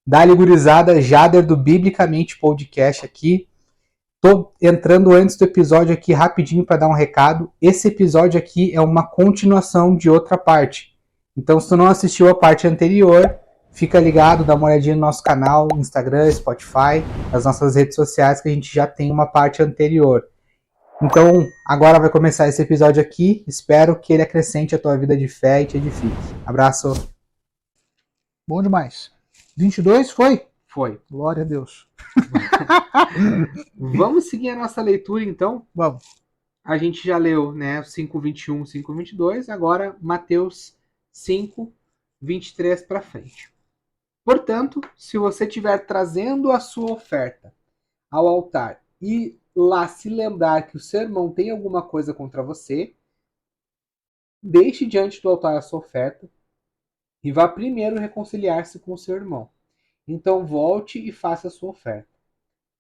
Dali gurizada, Jader do Biblicamente Podcast aqui. Tô entrando antes do episódio aqui rapidinho para dar um recado. Esse episódio aqui é uma continuação de outra parte. Então, se tu não assistiu a parte anterior, fica ligado, dá uma olhadinha no nosso canal, Instagram, Spotify, nas nossas redes sociais, que a gente já tem uma parte anterior. Então, agora vai começar esse episódio aqui. Espero que ele acrescente a tua vida de fé e te edifique. Abraço. Bom demais. 22 foi? Foi. Glória a Deus. Vamos seguir a nossa leitura, então? Vamos. A gente já leu, né, 5:21, 5:22, agora Mateus 5:23 para frente. Portanto, se você estiver trazendo a sua oferta ao altar e lá se lembrar que o seu irmão tem alguma coisa contra você, deixe diante do altar a sua oferta e vá primeiro reconciliar-se com o seu irmão. Então volte e faça a sua oferta.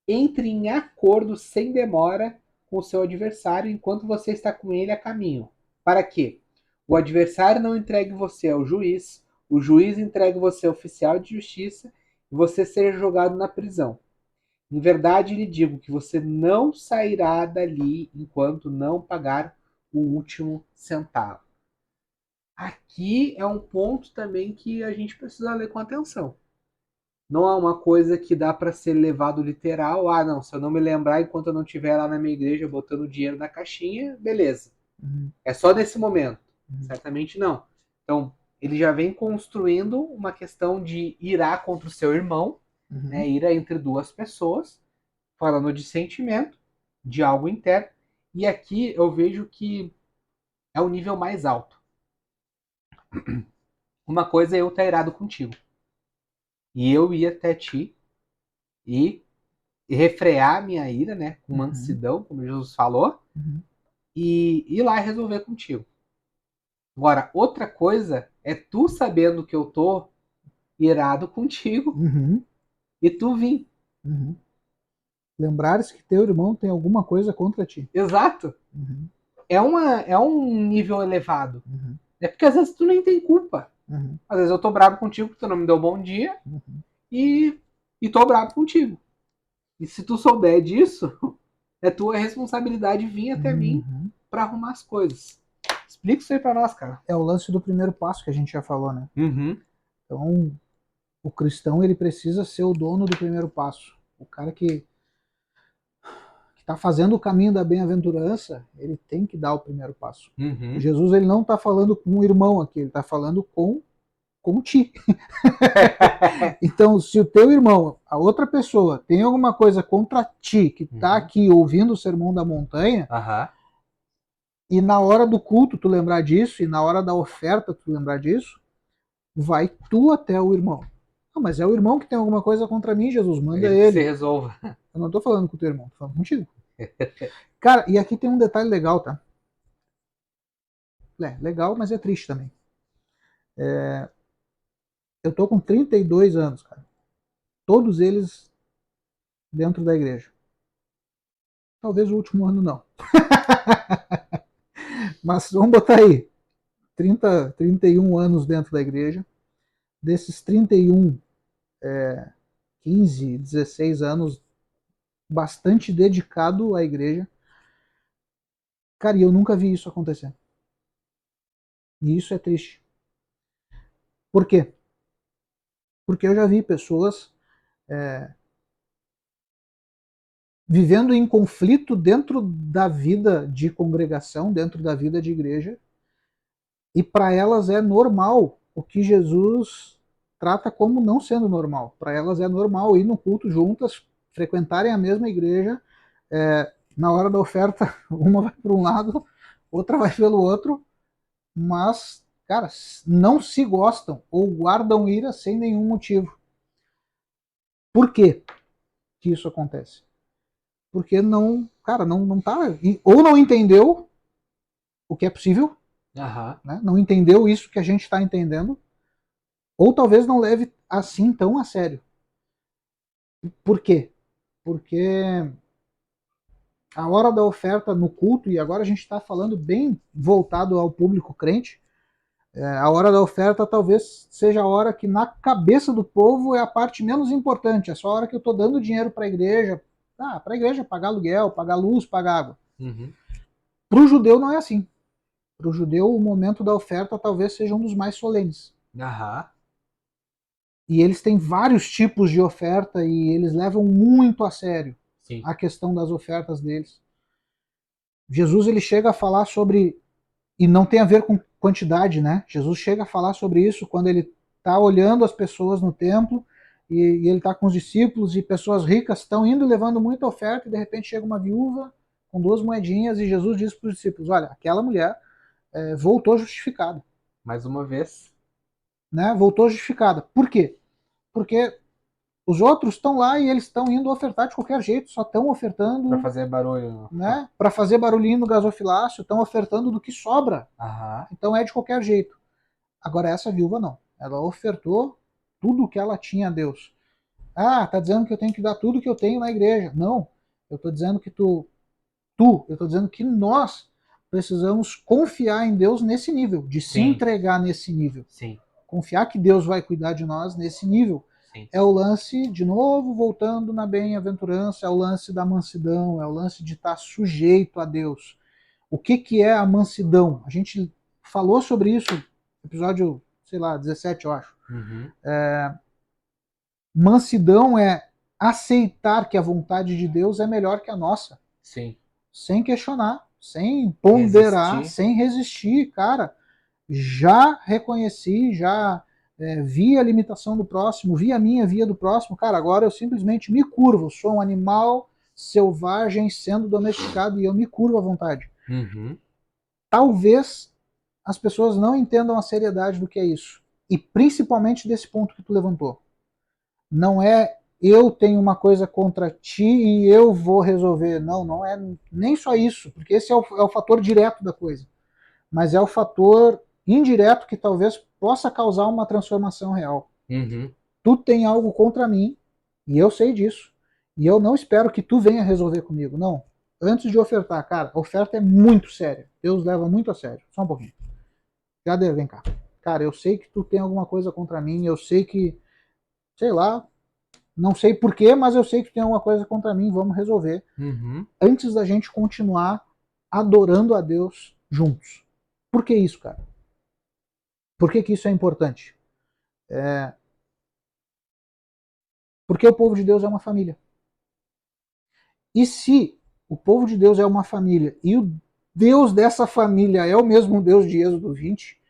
Entre em acordo sem demora com o seu adversário enquanto você está com ele a caminho. Para que o adversário não entregue você ao juiz, o juiz entregue você ao oficial de justiça e você seja jogado na prisão. Em verdade lhe digo que você não sairá dali enquanto não pagar o último centavo. Aqui é um ponto também que a gente precisa ler com atenção. Não é uma coisa que dá para ser levado literal. Ah, não, se eu não me lembrar enquanto eu não estiver lá na minha igreja botando dinheiro na caixinha, beleza. É só nesse momento. Certamente não. Então, ele já vem construindo uma questão de irá contra o seu irmão, né, ira entre duas pessoas, falando de sentimento, de algo interno. E aqui eu vejo que é o nível mais alto. Uma coisa é eu estar irado contigo. E eu ir até ti e refrear a minha ira, né, com mansidão, como Jesus falou, e ir lá resolver contigo. Agora, outra coisa é tu sabendo que eu tô irado contigo e tu vir. Lembrares que teu irmão tem alguma coisa contra ti. Exato. É um nível elevado. É porque às vezes tu nem tem culpa. Às vezes eu tô bravo contigo porque tu não me deu bom dia e tô bravo contigo. E se tu souber disso, é tua responsabilidade vir até mim para arrumar as coisas. Explica isso aí pra nós, cara. É o lance do primeiro passo que a gente já falou, né? Então, o cristão, ele precisa ser o dono do primeiro passo. O cara que está fazendo o caminho da bem-aventurança, ele tem que dar o primeiro passo. Jesus, ele não está falando com o irmão aqui, ele está falando com ti. Então, se o teu irmão, a outra pessoa, tem alguma coisa contra ti, que está aqui ouvindo o Sermão da Montanha, e na hora do culto tu lembrar disso, e na hora da oferta tu lembrar disso, vai tu até o irmão. Não, mas é o irmão que tem alguma coisa contra mim, Jesus, manda ele. Se resolva. Eu não tô falando com o teu irmão, tô falando contigo. Cara, e aqui tem um detalhe legal, tá? Legal, mas é triste também. Eu tô com 32 anos, cara. Todos eles dentro da igreja. Talvez o último ano não. Mas vamos botar aí. 31 anos dentro da igreja. Desses 31, 15, 16 anos bastante dedicado à igreja. Cara, e eu nunca vi isso acontecer. E isso é triste. Por quê? Porque eu já vi pessoas vivendo em conflito dentro da vida de congregação, dentro da vida de igreja, e para elas é normal o que Jesus trata como não sendo normal. Para elas é normal ir no culto juntas, frequentarem a mesma igreja, na hora da oferta uma vai para um lado, outra vai pelo outro, mas, cara, não se gostam ou guardam ira sem nenhum motivo. Por quê que isso acontece? Porque não, cara, não tá, ou não entendeu o que é possível, né? Não entendeu isso que a gente está entendendo, ou talvez não leve assim tão a sério. Por quê? Porque a hora da oferta no culto, e agora a gente está falando bem voltado ao público crente, A hora da oferta talvez seja a hora que na cabeça do povo é a parte menos importante. É só a hora que eu estou dando dinheiro para a igreja. Para a igreja pagar aluguel, pagar luz, pagar água. Uhum. Para o judeu não é assim. Para o judeu o momento da oferta talvez seja um dos mais solenes. Aham. E eles têm vários tipos de oferta e eles levam muito a sério Sim. a questão das ofertas deles. Jesus ele chega a falar sobre, e não tem a ver com quantidade, né? Jesus chega a falar sobre isso quando ele está olhando as pessoas no templo e ele está com os discípulos e pessoas ricas estão indo levando muita oferta e de repente chega uma viúva com 2 moedinhas e Jesus diz para os discípulos, olha, aquela mulher voltou justificada, Mais uma vez. né? Voltou justificada. Por quê? Porque os outros estão lá e eles estão indo ofertar de qualquer jeito, só estão Pra ofertando, fazer barulho. né, para fazer barulhinho no gasofilácio, estão ofertando do que sobra. Aham. Então é de qualquer jeito. Agora essa viúva não. Ela ofertou tudo o que ela tinha a Deus. Ah, tá dizendo que eu tenho que dar tudo que eu tenho na igreja. Não. Eu tô dizendo que eu tô dizendo que nós precisamos confiar em Deus nesse nível, de se Sim. entregar nesse nível. Sim. Confiar que Deus vai cuidar de nós nesse nível. Sim. É o lance, de novo, voltando na bem-aventurança, é o lance da mansidão, é o lance de estar sujeito a Deus. O que, que é a mansidão? A gente falou sobre isso no episódio, sei lá, 17, eu acho. Uhum. Mansidão é aceitar que a vontade de Deus é melhor que a nossa, Sim. sem questionar, sem ponderar, Resistir. sem resistir, cara. Já reconheci, já vi a limitação do próximo, vi a minha, vi a do próximo, cara, agora eu simplesmente me curvo, sou um animal selvagem sendo domesticado e eu me curvo à vontade. Uhum. Talvez as pessoas não entendam a seriedade do que é isso, e principalmente desse ponto que tu levantou. Não é eu tenho uma coisa contra ti e eu vou resolver. Não, não é nem só isso, porque esse é o fator direto da coisa, mas é o fator indireto que talvez possa causar uma transformação real. Uhum. Tu tem algo contra mim, e eu sei disso, e eu não espero que tu venha resolver comigo, não. Antes de ofertar, cara, a oferta é muito séria. Deus leva muito a sério. Só um pouquinho. Jader, vem cá. Cara, eu sei que tu tem alguma coisa contra mim, eu sei que, sei lá, não sei porquê, mas eu sei que tu tem alguma coisa contra mim, vamos resolver. Uhum. Antes da gente continuar adorando a Deus juntos. Por que isso, cara? Por que isso é importante? Porque o povo de Deus é uma família. E se o povo de Deus é uma família e o Deus dessa família é o mesmo Deus de Êxodo 20,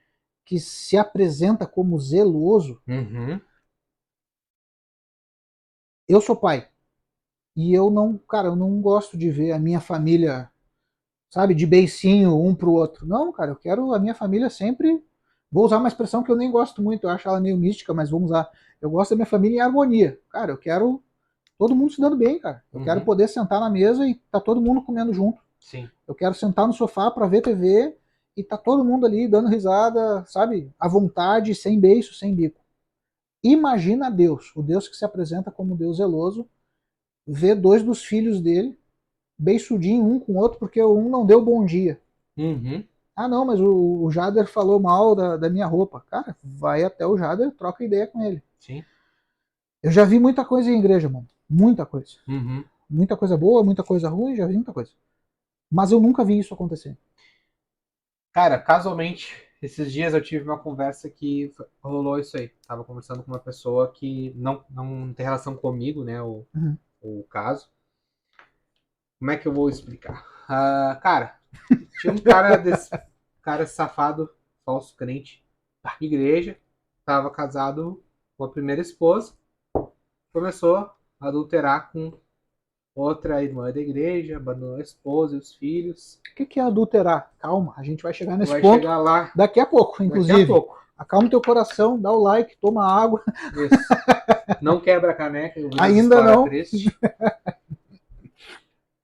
que se apresenta como zeloso, Uhum. eu sou pai. E eu não, cara, eu não gosto de ver a minha família, sabe, de beicinho um pro outro. Não, cara, eu quero a minha família sempre. Vou usar uma expressão que eu nem gosto muito, eu acho ela meio mística, mas vamos usar. Eu gosto da minha família em harmonia. Cara, eu quero todo mundo se dando bem, cara. Eu quero Uhum. poder sentar na mesa e tá todo mundo comendo junto. Sim. Eu quero sentar no sofá para ver TV e tá todo mundo ali dando risada, sabe? À vontade, sem beiço, sem bico. Imagina Deus, o Deus que se apresenta como Deus zeloso, ver dois dos filhos dele beiçudinho um com o outro porque um não deu bom dia. Uhum. Ah, não, mas o Jader falou mal da minha roupa. Cara, vai até o Jader, troca ideia com ele. Sim. Eu já vi muita coisa em igreja, mano. Muita coisa. Uhum. Muita coisa boa, muita coisa ruim, já vi muita coisa. Mas eu nunca vi isso acontecer. Cara, casualmente, esses dias eu tive uma conversa que rolou isso aí. Tava conversando com uma pessoa que não tem relação comigo, né? Uhum. O caso. Como é que eu vou explicar? Cara, tinha um cara desse cara safado, falso crente, de igreja, tava casado com a primeira esposa, começou a adulterar com outra irmã da igreja, abandonou a esposa e os filhos. O que é adulterar? Calma, a gente vai chegar nesse Vai ponto chegar lá daqui a pouco, daqui a inclusive. pouco. Acalma teu coração, dá o like, toma água. Isso. Não quebra a caneca, ouvindo as Ainda histórias não. tristes.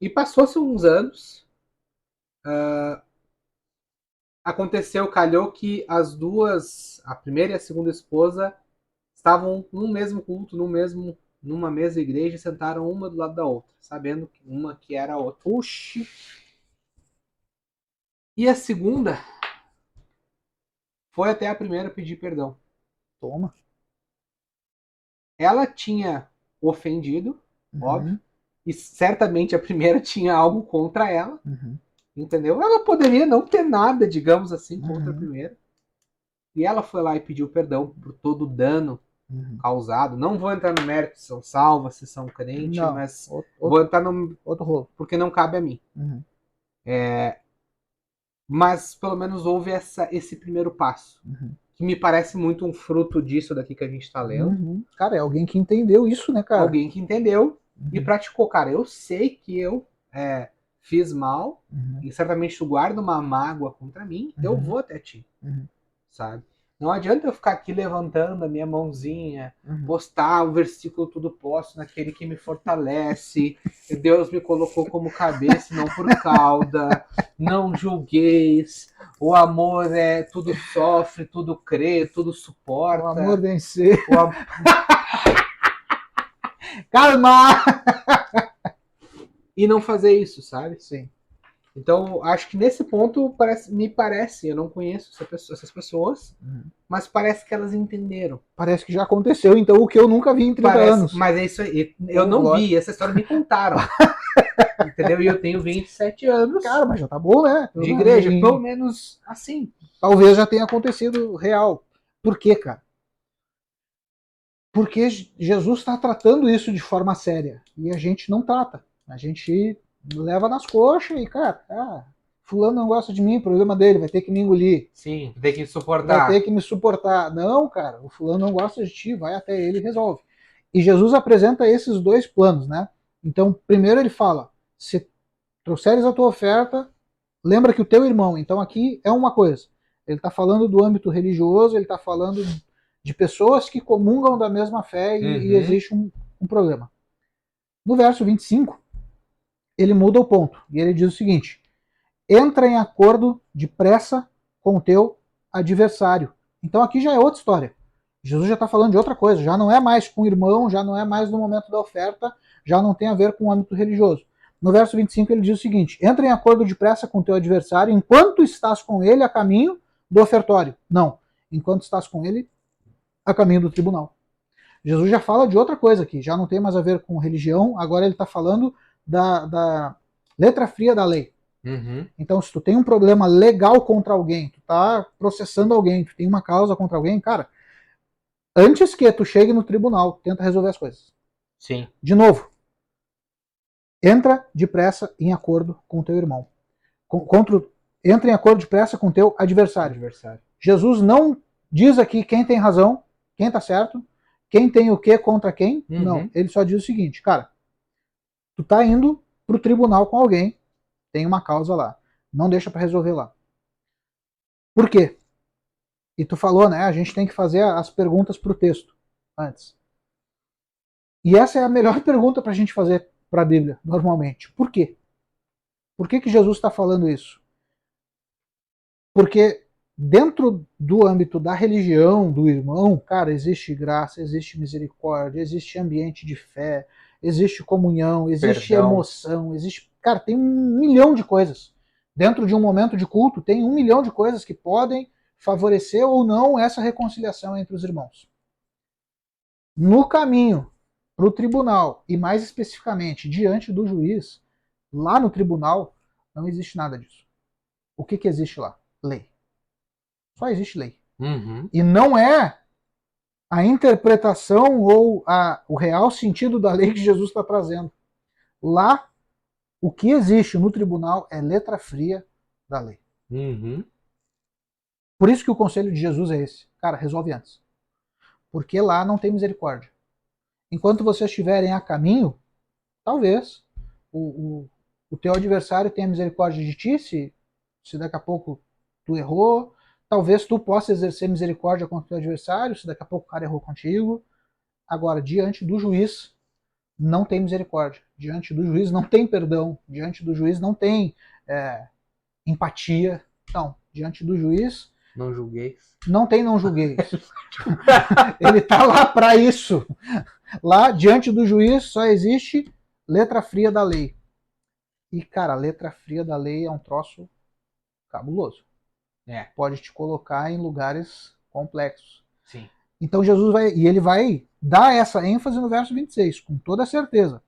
E passou-se uns anos. Aconteceu, calhou que as duas, a primeira e a segunda esposa, estavam no mesmo culto, numa mesma igreja, sentaram uma do lado da outra, sabendo que uma que era a outra. Oxi. E a segunda foi até a primeira pedir perdão. Toma. Ela tinha ofendido, óbvio, Uhum. e certamente a primeira tinha algo contra ela, Uhum. entendeu? Ela poderia não ter nada, digamos assim, contra a Uhum. primeira. E ela foi lá e pediu perdão por todo o dano Uhum. causado. Não vou entrar no mérito se são salvas, se são crentes, Não, mas vou outro, entrar no. outro rolo. Porque não cabe a mim. Uhum. Mas pelo menos houve esse primeiro passo. Uhum. Que me parece muito um fruto disso daqui que a gente está lendo. Uhum. Cara, é alguém que entendeu isso, né, cara? Alguém que entendeu e Uhum. praticou. Cara, eu sei que eu fiz mal Uhum. e certamente tu guarda uma mágoa contra mim, eu Uhum. vou até ti, Uhum. sabe? Não adianta eu ficar aqui levantando a minha mãozinha, Uhum. postar o versículo tudo posso naquele que me fortalece. Deus me colocou como cabeça, não por cauda. Não julgueis. O amor é tudo sofre, tudo crê, tudo O amor suporta. vencer. O am... Calma! E não fazer isso, sabe? Sim. Então, acho que nesse ponto me parece, eu não conheço essas pessoas, Uhum. mas parece que elas entenderam. Parece que já aconteceu, então, o que eu nunca vi em 30 Parece, anos. mas é isso aí. Eu Ô, não glória. vi, essa história me contaram. Entendeu? E eu tenho 27 anos Cara, mas já tá bom, né? de igreja, pelo menos assim. Talvez já tenha acontecido real. Por quê, cara? Porque Jesus está tratando isso de forma séria. E a gente não trata. A gente leva nas coxas e, cara, fulano não gosta de mim, problema dele, vai ter que me engolir. Sim, tem que Vai ter suportar. que me suportar. Não, cara, o fulano não gosta de ti, vai até ele e resolve. E Jesus apresenta esses dois planos, né? Então, primeiro ele fala: se trouxeres a tua oferta, lembra que o teu irmão. Então, aqui é uma coisa. Ele está falando do âmbito religioso, ele está falando de pessoas que comungam da mesma fé e Uhum. existe um problema. No verso 25, ele muda o ponto e ele diz o seguinte: entra em acordo depressa com o teu adversário. Então aqui já é outra história. Jesus já está falando de outra coisa, já não é mais com o irmão, já não é mais no momento da oferta, já não tem a ver com o âmbito religioso. No verso 25 ele diz o seguinte: entra em acordo depressa com o teu adversário enquanto estás com ele a caminho do ofertório. Não, enquanto estás com ele a caminho do tribunal. Jesus já fala de outra coisa aqui, já não tem mais a ver com religião, agora ele está falando da letra fria da lei. Uhum. Então, se tu tem um problema legal contra alguém, tu tá processando alguém, tu tem uma causa contra alguém, cara, antes que tu chegue no tribunal, tenta resolver as coisas. Sim. De novo, entra depressa em acordo com o teu irmão. Entra em acordo depressa com o teu adversário. Jesus não diz aqui quem tem razão, quem tá certo, quem tem o que contra quem. Uhum. Não, ele só diz o seguinte, cara, tu tá indo pro tribunal com alguém, tem uma causa lá, não deixa para resolver lá. Por quê? E tu falou, né? A gente tem que fazer as perguntas pro texto antes. E essa é a melhor pergunta para a gente fazer para a Bíblia, normalmente. Por quê? Por que Jesus está falando isso? Porque dentro do âmbito da religião, do irmão, cara, existe graça, existe misericórdia, existe ambiente de fé, existe comunhão, existe Perdão. emoção, existe. Cara, tem 1 milhão de coisas. Dentro de um momento de culto, tem 1 milhão de coisas que podem favorecer ou não essa reconciliação entre os irmãos. No caminho para o tribunal, e mais especificamente diante do juiz, lá no tribunal, não existe nada disso. O que existe lá? Lei. Só existe lei. Uhum. E não é a interpretação ou o real sentido da lei que Jesus está trazendo. Lá, o que existe no tribunal é letra fria da lei. Uhum. Por isso que o conselho de Jesus é esse. Cara, resolve antes. Porque lá não tem misericórdia. Enquanto vocês estiverem a caminho, talvez o teu adversário tenha misericórdia de ti, se daqui a pouco tu errou. Talvez tu possa exercer misericórdia contra o teu adversário, se daqui a pouco o cara errou contigo. Agora, diante do juiz, não tem misericórdia. Diante do juiz não tem perdão. Diante do juiz não tem empatia. Não, diante do juiz não julgueis. Não tem não julgueis. Ele tá lá para isso. Lá, diante do juiz, só existe letra fria da lei. E, cara, a letra fria da lei é um troço cabuloso. Pode te colocar em lugares complexos. Sim. Então Jesus ele vai dar essa ênfase no verso 26, com toda certeza.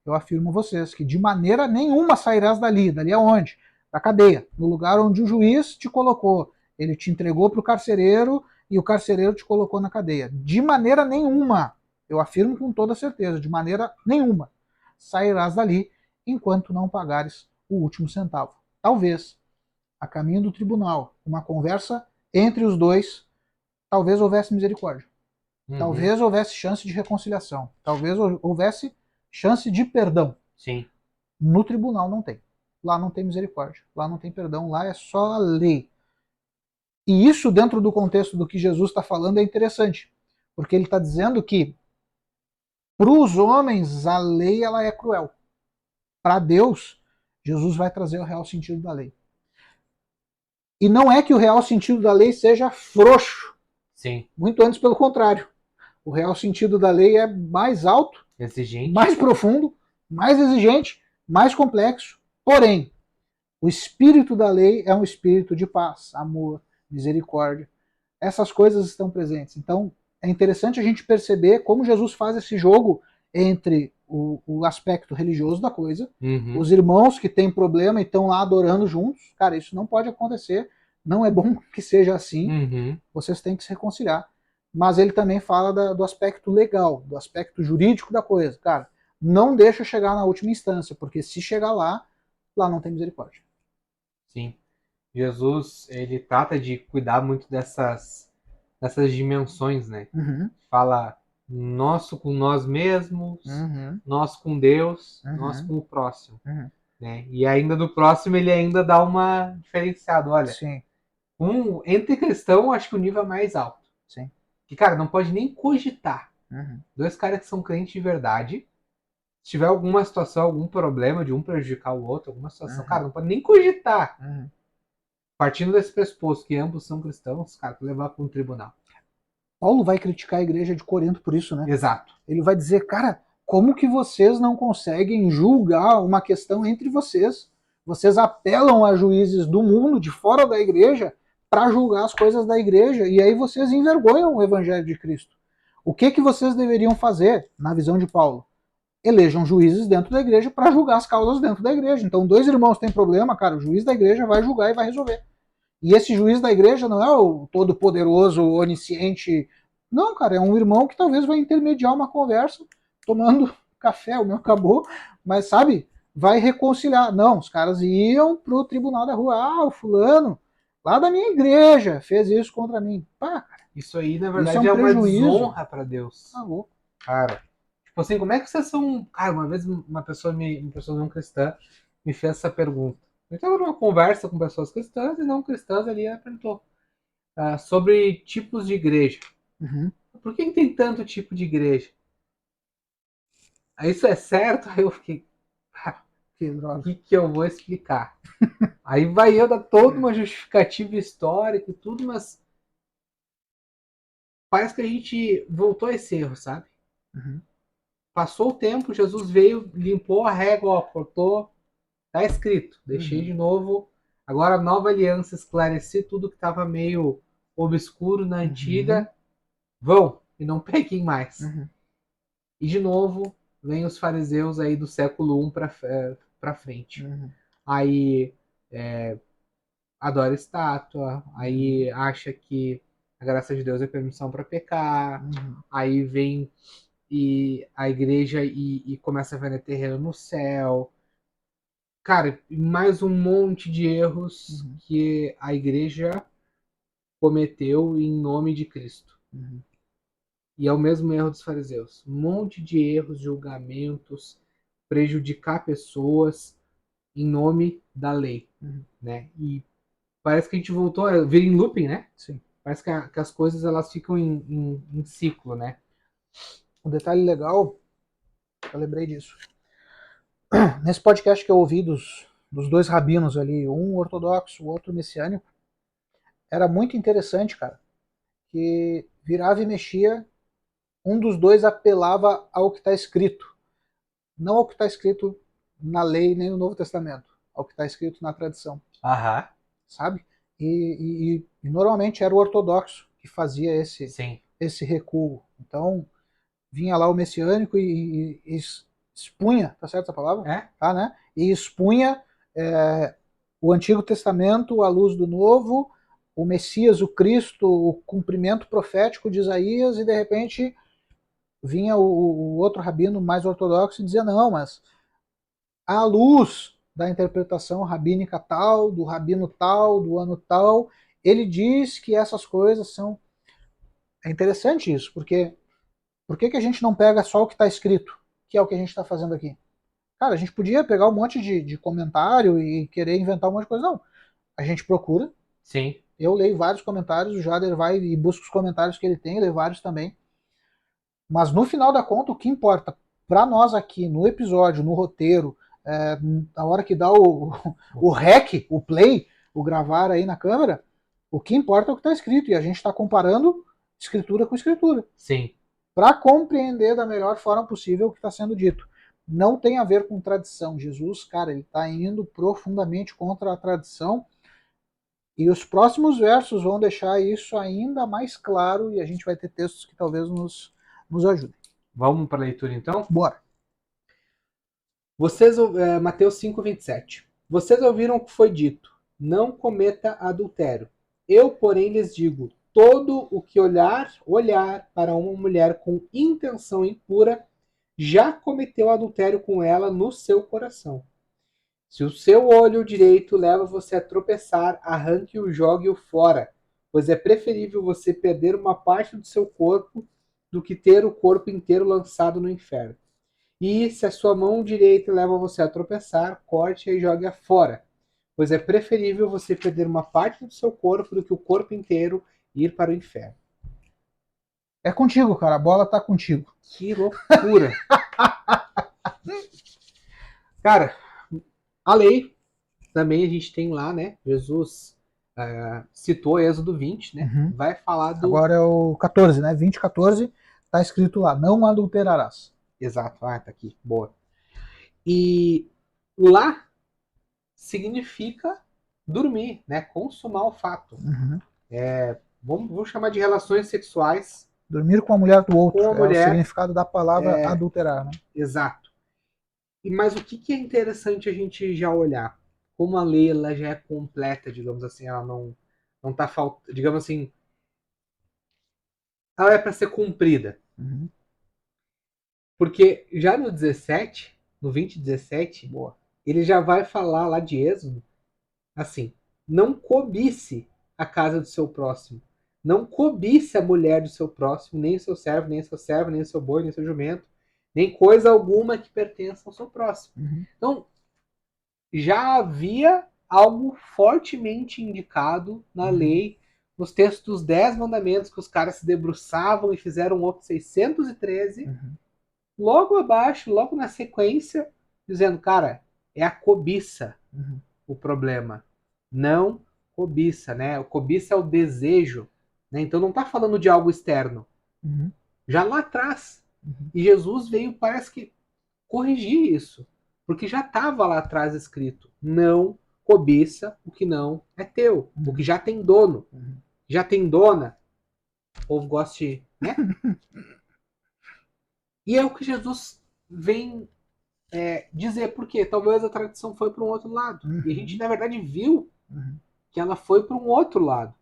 Eu afirmo a vocês que de maneira nenhuma sairás dali. Dali aonde? Da cadeia, no lugar onde o juiz te colocou. Ele te entregou para o carcereiro e o carcereiro te colocou na cadeia. De maneira nenhuma, eu afirmo com toda certeza, de maneira nenhuma, sairás dali enquanto não pagares o último centavo. Talvez, a caminho do tribunal, uma conversa entre os dois, talvez houvesse misericórdia. Talvez houvesse chance de reconciliação. Talvez houvesse chance de perdão. Sim. No tribunal não tem. Lá não tem misericórdia. Lá não tem perdão. Lá é só a lei. E isso, dentro do contexto do que Jesus está falando, é interessante. Porque ele está dizendo que, para os homens, a lei ela é cruel. Para Deus, Jesus vai trazer o real sentido da lei. E não é que o real sentido da lei seja frouxo. Sim. Muito antes, pelo contrário. O real sentido da lei é mais alto, exigente, mais profundo, mais exigente, mais complexo. Porém, o espírito da lei é um espírito de paz, amor, misericórdia. Essas coisas estão presentes. Então, é interessante a gente perceber como Jesus faz esse jogo entre o aspecto religioso da coisa, os irmãos que têm problema e estão lá adorando juntos. Cara, isso não pode acontecer. Não é bom que seja assim. Vocês têm que se reconciliar. Mas ele também fala do aspecto legal, do aspecto jurídico da coisa. Cara, não deixa chegar na última instância, porque se chegar lá não tem misericórdia. Sim. Jesus, ele trata de cuidar muito dessas dimensões, né? Fala nosso com nós mesmos, nós com Deus, nós com o próximo. Né? E ainda do próximo ele ainda dá uma diferenciada. Olha, Sim. Entre cristão, acho que o nível é mais alto. Sim. Que, cara, não pode nem cogitar. Dois caras que são crentes de verdade, se tiver alguma situação, algum problema de um prejudicar o outro, alguma situação, cara, não pode nem cogitar. Partindo desse pressuposto que ambos são cristãos, cara, levar para um tribunal. Paulo vai criticar a igreja de Corinto por isso, né? Exato. Ele vai dizer, cara, como que vocês não conseguem julgar uma questão entre vocês? Vocês apelam a juízes do mundo, de fora da igreja, para julgar as coisas da igreja, e aí vocês envergonham o evangelho de Cristo. O que vocês deveriam fazer, na visão de Paulo? Elejam juízes dentro da igreja para julgar as causas dentro da igreja. Então, dois irmãos têm problema, cara, o juiz da igreja vai julgar e vai resolver. E esse juiz da igreja não é o todo-poderoso, onisciente. Não, cara, é um irmão que talvez vai intermediar uma conversa, tomando café, o meu acabou, mas sabe, vai reconciliar. Não, os caras iam pro tribunal da rua. Ah, o fulano, lá da minha igreja, fez isso contra mim. Pá, cara, isso aí, na verdade, é uma desonra para Deus. Tá louco. Cara, tipo assim, como é que vocês são... Cara, uma vez uma pessoa não cristã me fez essa pergunta. Eu estava numa conversa com pessoas cristãs e não cristãs ali, ela perguntou sobre tipos de igreja. Por que tem tanto tipo de igreja? Aí isso é certo? Aí eu fiquei... O que eu vou explicar? Aí vai eu dar toda uma justificativa histórica e tudo, mas parece que a gente voltou a esse erro, sabe? Passou o tempo, Jesus veio, limpou a régua, ó, cortou, tá escrito, deixei de novo. Agora, nova aliança, esclarecer tudo que estava meio obscuro na antiga. Vão, e não pequem mais. E, de novo, vem os fariseus aí do século I para frente. Aí, adora estátua, aí acha que a graça de Deus é permissão para pecar, aí vem e a igreja e começa a vender terreno no céu. Cara, mais um monte de erros que a igreja cometeu em nome de Cristo. E é o mesmo erro dos fariseus. Um monte de erros, julgamentos, prejudicar pessoas em nome da lei. Né? E parece que a gente voltou a vir em looping, né? Sim. Parece que as coisas elas ficam em ciclo, né? Um detalhe legal, eu lembrei disso. Nesse podcast que eu ouvi dos dois rabinos ali, um ortodoxo, o outro messiânico, era muito interessante, cara, que virava e mexia, um dos dois apelava ao que está escrito, não ao que está escrito na lei nem no Novo Testamento, ao que está escrito na tradição. Aham. Sabe? e normalmente era o ortodoxo que fazia Sim. esse recuo. Então, vinha lá o messiânico e expunha, tá certo essa palavra? É? Tá, né? E expunha o Antigo Testamento à luz do Novo, o Messias, o Cristo, o cumprimento profético de Isaías, e de repente vinha o outro rabino mais ortodoxo e dizia, não, mas à luz da interpretação rabínica tal, do rabino tal, do ano tal, ele diz que essas coisas são... É interessante isso, porque por que a gente não pega só o que está escrito, que é o que a gente está fazendo aqui? Cara, a gente podia pegar um monte de comentário e querer inventar um monte de coisa. Não. A gente procura. Sim. Eu leio vários comentários, o Jader vai e busca os comentários que ele tem, eu leio vários também. Mas no final da conta, o que importa para nós aqui, no episódio, no roteiro, a hora que dá o rec, o play, o gravar aí na câmera, o que importa é o que está escrito. E a gente está comparando escritura com escritura. Sim. Para compreender da melhor forma possível o que está sendo dito. Não tem a ver com tradição. Jesus, cara, ele está indo profundamente contra a tradição. E os próximos versos vão deixar isso ainda mais claro e a gente vai ter textos que talvez nos ajudem. Vamos para a leitura então? Bora. Mateus 5:27. Vocês ouviram o que foi dito: não cometa adultério. Eu, porém, lhes digo: todo o que olhar para uma mulher com intenção impura já cometeu adultério com ela no seu coração. Se o seu olho direito leva você a tropeçar, arranque-o e jogue-o fora, pois é preferível você perder uma parte do seu corpo do que ter o corpo inteiro lançado no inferno. E se a sua mão direita leva você a tropeçar, corte-a e jogue-a fora, pois é preferível você perder uma parte do seu corpo do que o corpo inteiro ir para o inferno. É contigo, cara. A bola tá contigo. Que loucura! Cara, a lei também a gente tem lá, né? Jesus citou Êxodo 20, né? Uhum. Vai falar do... Agora é o 14, né? 20, 14, tá escrito lá, não adulterarás. Exato, tá aqui, boa. E lá significa dormir, né? Consumar o fato. Uhum. Vamos chamar de relações sexuais Dormir com a mulher do outro. com a É o mulher. significado da palavra adulterar, né? Exato. Mas o que é interessante a gente já olhar? Como a lei ela já é completa, digamos assim, ela não tá faltando, digamos assim, ela é para ser cumprida. Uhum. Porque já no 17, no 20:17, Boa. ele já vai falar lá de Êxodo, assim, não cobice a casa do seu próximo. Não cobice a mulher do seu próximo, nem o seu servo, nem o seu servo, nem o seu boi, nem o seu jumento, nem coisa alguma que pertença ao seu próximo. Uhum. Então, já havia algo fortemente indicado na lei, nos textos dos 10 mandamentos, que os caras se debruçavam e fizeram outro 613, logo abaixo, logo na sequência, dizendo, cara, é a cobiça o problema. Não cobiça, né? O cobiça é o desejo, né? Então não está falando de algo externo. Já lá atrás. E Jesus veio, parece que, corrigir isso. Porque já estava lá atrás escrito: não cobiça o que não é teu, o que já tem dono. Já tem dona, o povo gosta de, né? E é o que Jesus vem dizer, porque talvez a tradição foi para um outro lado. E a gente, na verdade, viu que ela foi para um outro lado,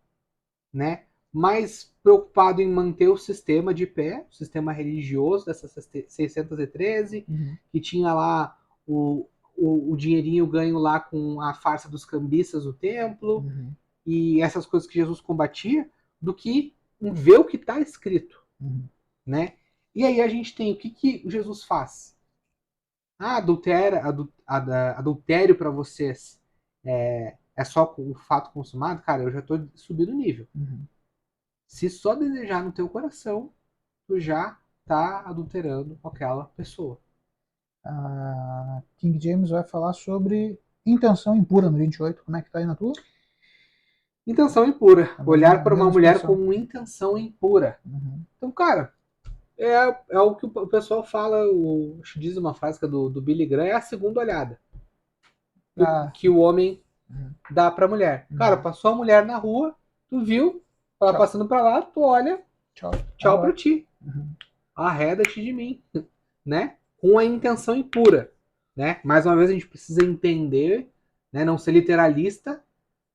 né? Mais preocupado em manter o sistema de pé, o sistema religioso dessa 613, que tinha lá o dinheirinho ganho lá com a farsa dos cambistas do templo, e essas coisas que Jesus combatia, do que em ver o que está escrito, né? E aí a gente tem o que Jesus faz? Adultério para vocês é só o fato consumado? Cara, eu já estou subindo o nível. Se só desejar no teu coração, tu já tá adulterando aquela pessoa. A King James vai falar sobre intenção impura no 28. Como é que tá aí na tua? Intenção impura. Olhar para uma mulher expressão. com intenção impura. Então, cara, é o que o pessoal fala, diz uma frase que é do Billy Graham, é a segunda olhada. Que o homem dá pra mulher. Cara, passou a mulher na rua, tu viu, ela Tchau. passando pra lá, tu olha, Tchau. tchau pra ti. Arreda-te de mim, né? Com a intenção impura, né? Mais uma vez a gente precisa entender, né? Não ser literalista,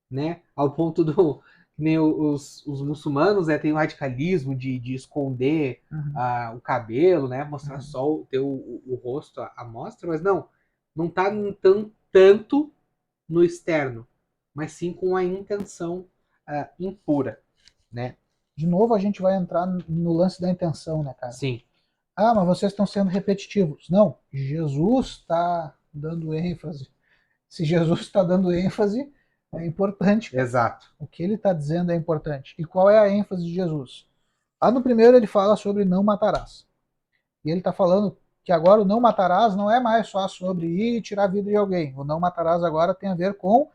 né? Ao ponto do nem os muçulmanos, né? Tem o radicalismo de esconder o cabelo, né? Mostrar só o rosto à mostra, mas não tá tanto no externo, mas sim com a intenção impura, né? De novo a gente vai entrar no lance da intenção, né, cara? Sim. Ah, mas vocês estão sendo repetitivos. Não, Jesus está dando ênfase. Se Jesus está dando ênfase, é importante, cara. Exato. O que ele está dizendo é importante. E qual é a ênfase de Jesus? Lá no primeiro ele fala sobre não matarás. E ele está falando que agora o não matarás não é mais só sobre ir e tirar a vida de alguém. O não matarás agora tem a ver com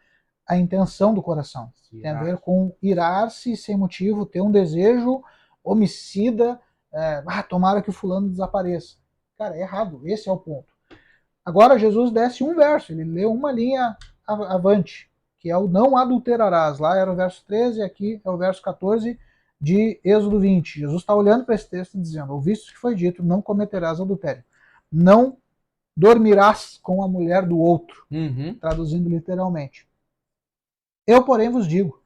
a intenção do coração. Tem a ver com irar-se sem motivo, ter um desejo homicida, tomara que o fulano desapareça. Cara, é errado, esse é o ponto. Agora Jesus desce um verso, ele lê uma linha avante, que é o não adulterarás. Lá era o verso 13, aqui é o verso 14 de Êxodo 20. Jesus está olhando para esse texto e dizendo: ouviste que foi dito, não cometerás adultério. Não dormirás com a mulher do outro. Traduzindo literalmente. Eu, porém, vos digo,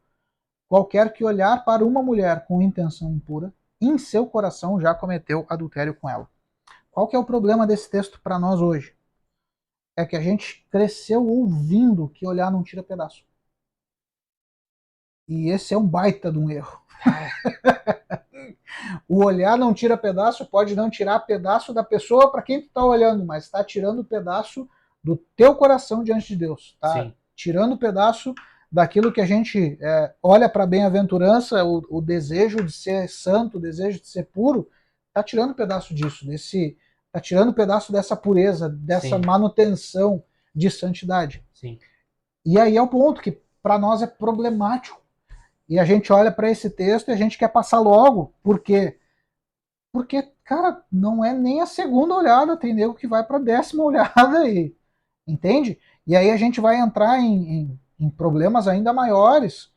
qualquer que olhar para uma mulher com intenção impura, em seu coração já cometeu adultério com ela. Qual que é o problema desse texto para nós hoje? É que a gente cresceu ouvindo que olhar não tira pedaço. E esse é um baita de um erro. O olhar não tira pedaço, pode não tirar pedaço da pessoa para quem tu está olhando, mas está tirando pedaço do teu coração diante de Deus. Está tirando pedaço daquilo que a gente olha para a bem-aventurança, o desejo de ser santo, o desejo de ser puro, está tirando pedaço disso, está tirando pedaço dessa pureza, dessa manutenção de santidade. Sim. E aí é o ponto que para nós é problemático. E a gente olha para esse texto e a gente quer passar logo. Por quê? Porque, cara, não é nem a segunda olhada, tem nego que vai para a 10ª olhada aí. Entende? E aí a gente vai entrar em problemas ainda maiores.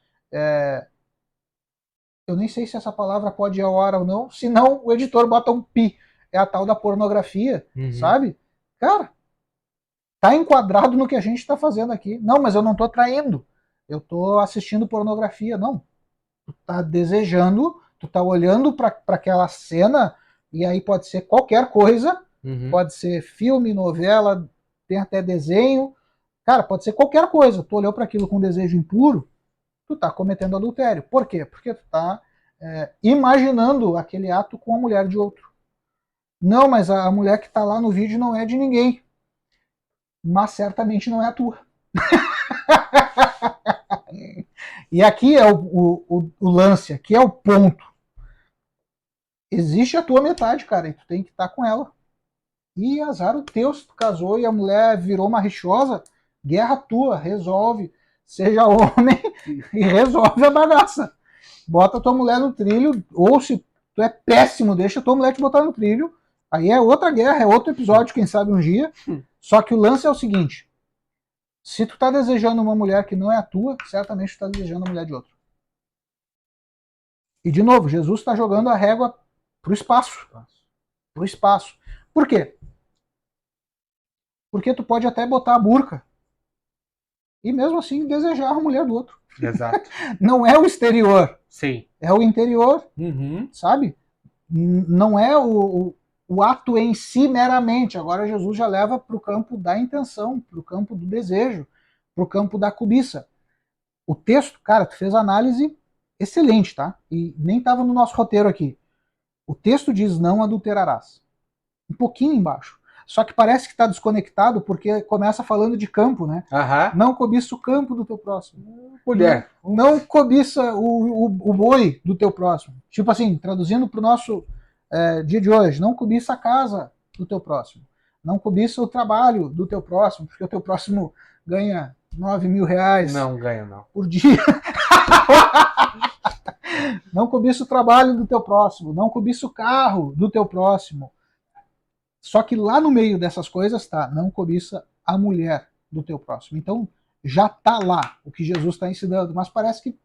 Eu nem sei se essa palavra pode ir ao ar ou não, senão o editor bota um pi. É a tal da pornografia, sabe? Cara, tá enquadrado no que a gente está fazendo aqui. Não, mas eu não tô traindo. Eu tô assistindo pornografia. Não. Tu tá desejando, tu tá olhando para aquela cena, e aí pode ser qualquer coisa, pode ser filme, novela, tem até desenho. Cara, pode ser qualquer coisa. Tu olhou para aquilo com desejo impuro, tu tá cometendo adultério. Por quê? Porque tu tá imaginando aquele ato com a mulher de outro. Não, mas a mulher que tá lá no vídeo não é de ninguém. Mas certamente não é a tua. E aqui é o lance, aqui é o ponto. Existe a tua metade, cara, e tu tem que estar com ela. E azar o teu, se tu casou e a mulher virou uma rixosa, guerra tua, resolve. Seja homem e resolve a bagaça. Bota tua mulher no trilho, ou se tu é péssimo, deixa tua mulher te botar no trilho. Aí é outra guerra, é outro episódio, quem sabe um dia. Só que o lance é o seguinte: se tu tá desejando uma mulher que não é a tua, certamente tu tá desejando a mulher de outro. E de novo, Jesus está jogando a régua pro espaço. Pro espaço. Por quê? Porque tu pode até botar a burca e mesmo assim desejar a mulher do outro. Exato. Não é o exterior. Sim. É o interior, sabe? Não é o ato em si meramente. Agora Jesus já leva para o campo da intenção, para o campo do desejo, para o campo da cobiça. O texto, cara, tu fez análise excelente, tá? E nem estava no nosso roteiro aqui. O texto diz não adulterarás. Um pouquinho embaixo. Só que parece que está desconectado porque começa falando de campo, né? Não cobiça o campo do teu próximo. Mulher. Não cobiça o boi do teu próximo. Tipo assim, traduzindo para o nosso dia de hoje, não cobiça a casa do teu próximo. Não cobiça o trabalho do teu próximo, porque o teu próximo ganha 9 mil reais. Não ganha, não. Por dia. Não cobiça o trabalho do teu próximo. Não cobiça o carro do teu próximo. Só que lá no meio dessas coisas tá, não cobiça a mulher do teu próximo. Então, já está lá o que Jesus está ensinando, mas parece que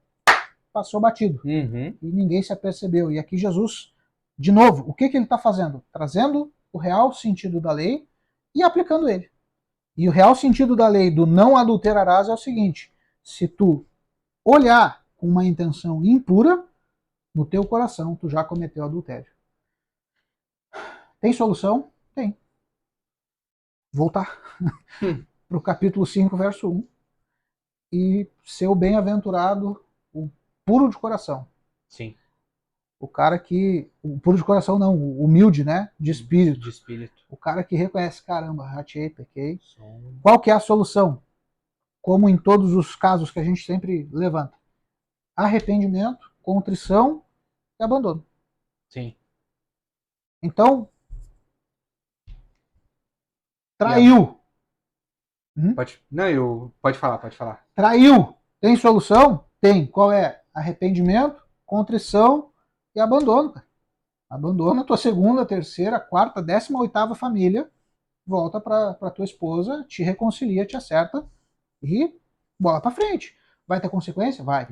passou batido. Uhum. E ninguém se apercebeu. E aqui Jesus, de novo, o que ele está fazendo? Trazendo o real sentido da lei e aplicando ele. E o real sentido da lei do não adulterarás é o seguinte: se tu olhar com uma intenção impura, no teu coração tu já cometeu adultério. Tem solução? Tem. Voltar para o capítulo 5, verso 1. E ser o bem-aventurado, o puro de coração. Sim. O cara que. O puro de coração não, o humilde, né? De espírito. De espírito. O cara que reconhece, caramba, ratei, pequei. Som. Qual que é a solução? Como em todos os casos que a gente sempre levanta. Arrependimento, contrição e abandono. Sim. Então, traiu. Pode falar, pode falar. Traiu. Tem solução? Tem. Qual é? Arrependimento, contrição e abandono. Cara. Abandona a tua segunda, terceira, quarta, 18ª família, volta para tua esposa, te reconcilia, te acerta e bola para frente. Vai ter consequência? Vai.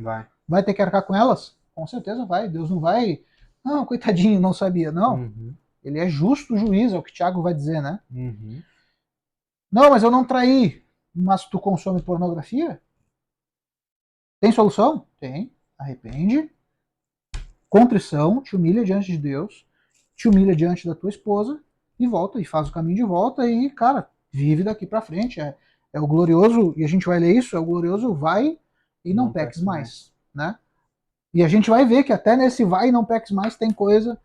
Vai ter que arcar com elas? Com certeza vai. Deus não vai. Não, coitadinho, não sabia. Não. Uhum. Ele é justo juiz, é o que o Tiago vai dizer, né? Uhum. Não, mas eu não traí. Mas tu consome pornografia? Tem solução? Tem. Arrepende. Contrição, te humilha diante de Deus, te humilha diante da tua esposa e volta, e faz o caminho de volta e, cara, vive daqui para frente. É o glorioso, e a gente vai ler isso, é o glorioso vai e não peques mais, né? E a gente vai ver que até nesse vai e não peques mais tem coisa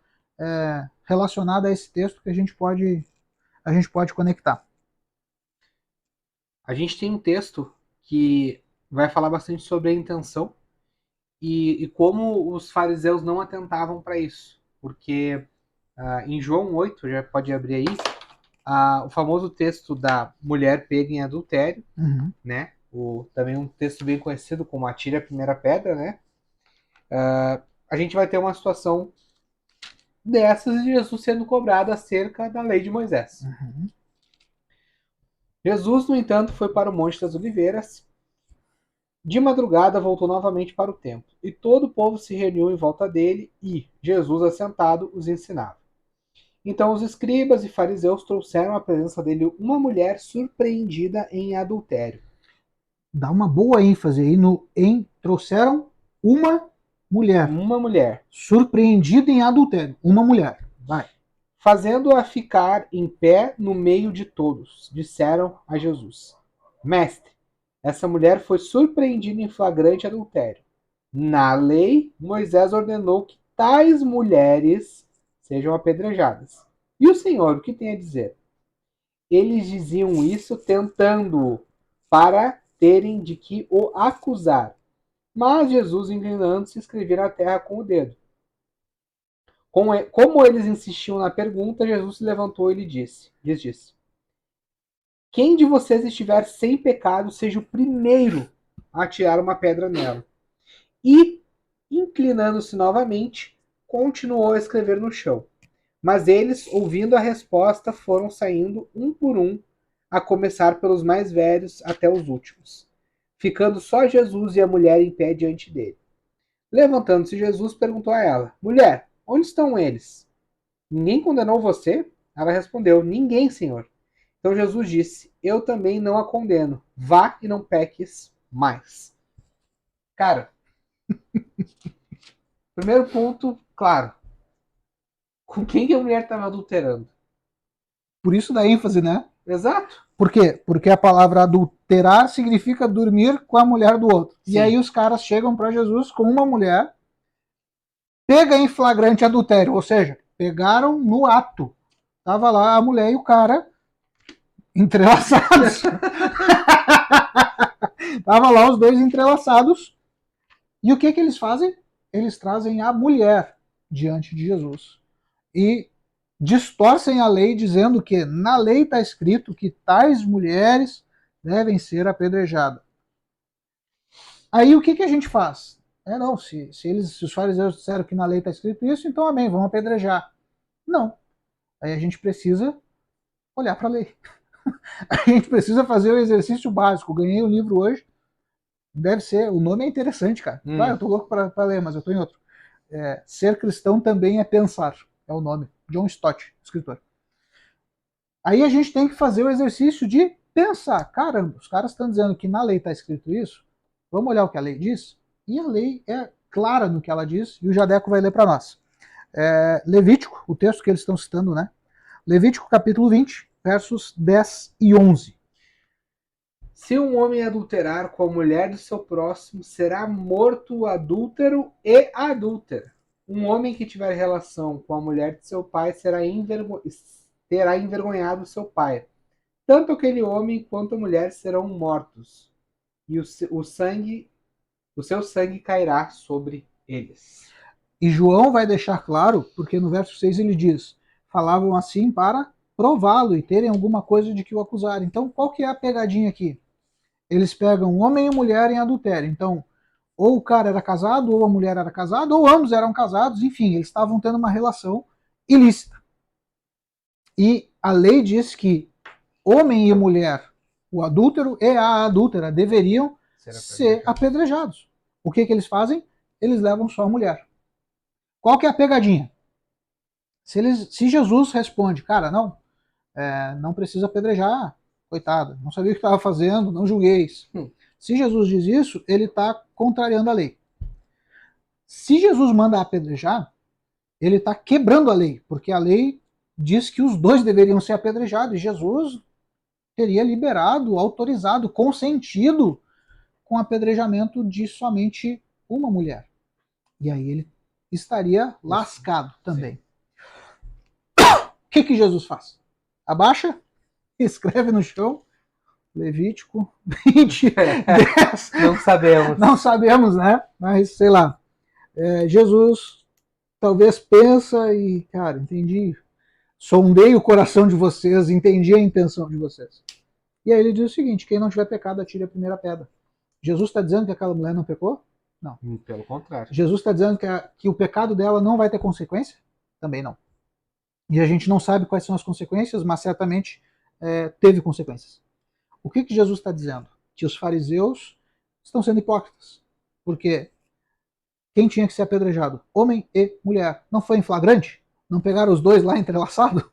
relacionada a esse texto que a gente pode conectar. A gente tem um texto que vai falar bastante sobre a intenção e como os fariseus não atentavam para isso. Porque em João 8, já pode abrir aí, o famoso texto da mulher pega em adultério, né? Também um texto bem conhecido como Atire a Primeira Pedra, né? A gente vai ter uma situação dessas de Jesus sendo cobrado acerca da lei de Moisés. Jesus, no entanto, foi para o Monte das Oliveiras. De madrugada voltou novamente para o templo, e todo o povo se reuniu em volta dele e, Jesus assentado, os ensinava. Então os escribas e fariseus trouxeram à presença dele uma mulher surpreendida em adultério. Dá uma boa ênfase aí no trouxeram uma mulher. Uma mulher. Surpreendida em adultério. Uma mulher. Vai. Fazendo-a ficar em pé no meio de todos, disseram a Jesus: Mestre, essa mulher foi surpreendida em flagrante adultério. Na lei, Moisés ordenou que tais mulheres sejam apedrejadas. E o Senhor, o que tem a dizer? Eles diziam isso tentando-o, para terem de que o acusar. Mas Jesus, inclinando-se, escrevia na terra com o dedo. Como eles insistiam na pergunta, Jesus se levantou e lhes disse: Quem de vocês estiver sem pecado, seja o primeiro a tirar uma pedra nela. E, inclinando-se novamente, continuou a escrever no chão. Mas eles, ouvindo a resposta, foram saindo um por um, a começar pelos mais velhos até os últimos, ficando só Jesus e a mulher em pé diante dele. Levantando-se Jesus, perguntou a ela: Mulher, onde estão eles? Ninguém condenou você? Ela respondeu: Ninguém, Senhor. Então Jesus disse: Eu também não a condeno. Vá e não peques mais. Cara, primeiro ponto, claro. Com quem que a mulher estava adulterando? Por isso da ênfase, né? Exato. Por quê? Porque a palavra adulterar significa dormir com a mulher do outro. Sim. E aí os caras chegam para Jesus com uma mulher, pega em flagrante adultério, ou seja, pegaram no ato. Tava lá a mulher e o cara entrelaçados. Tava lá os dois entrelaçados. E o que eles fazem? Eles trazem a mulher diante de Jesus. E distorcem a lei dizendo que na lei está escrito que tais mulheres devem ser apedrejadas. Aí o que a gente faz? Não, se os fariseus disseram que na lei está escrito isso, então amém, vamos apedrejar. Não. Aí a gente precisa olhar para a lei. A gente precisa fazer o exercício básico. Ganhei o livro hoje, Deve ser, o nome é interessante, cara. Eu tô louco pra ler, mas eu tô em outro. Ser cristão também é pensar, é o nome. John Stott, escritor. Aí a gente tem que fazer o exercício de pensar. Caramba, os caras estão dizendo que na lei está escrito isso, vamos olhar o que a lei diz? E a lei é clara no que ela diz, e o Jadeco vai ler para nós. Levítico, o texto que eles estão citando, né? Levítico capítulo 20, versos 10 e 11. Se um homem adulterar com a mulher do seu próximo, será morto o adúltero e a adúltera. Um homem que tiver relação com a mulher de seu pai terá envergonhado seu pai. Tanto aquele homem quanto a mulher serão mortos, e o seu sangue cairá sobre eles. E João vai deixar claro, porque no verso 6 ele diz: falavam assim para prová-lo e terem alguma coisa de que o acusar. Então, qual que é a pegadinha aqui? Eles pegam homem e mulher em adultério. Então, ou o cara era casado, ou a mulher era casada, ou ambos eram casados, enfim, eles estavam tendo uma relação ilícita. E a lei diz que homem e mulher, o adúltero e a adúltera, deveriam ser apedrejados. O que eles fazem? Eles levam só a mulher. Qual que é a pegadinha? Se Jesus responde, cara, não precisa apedrejar, coitado, não sabia o que estava fazendo, não julgueis. Se Jesus diz isso, ele está contrariando a lei. Se Jesus manda apedrejar, ele está quebrando a lei, porque a lei diz que os dois deveriam ser apedrejados, e Jesus teria liberado, autorizado, consentido com o apedrejamento de somente uma mulher. E aí ele estaria lascado também. O que Jesus faz? Abaixa, escreve no chão, Levítico 20, 10. Não sabemos. Não sabemos, né? Mas, sei lá. Jesus talvez pensa e, cara, entendi. Sondei o coração de vocês, entendi a intenção de vocês. E aí ele diz o seguinte: quem não tiver pecado, atire a primeira pedra. Jesus está dizendo que aquela mulher não pecou? Não. Pelo contrário. Jesus está dizendo que o pecado dela não vai ter consequência? Também não. E a gente não sabe quais são as consequências, mas certamente teve consequências. O que Jesus está dizendo? Que os fariseus estão sendo hipócritas. Porque quem tinha que ser apedrejado? Homem e mulher. Não foi em flagrante? Não pegaram os dois lá entrelaçados?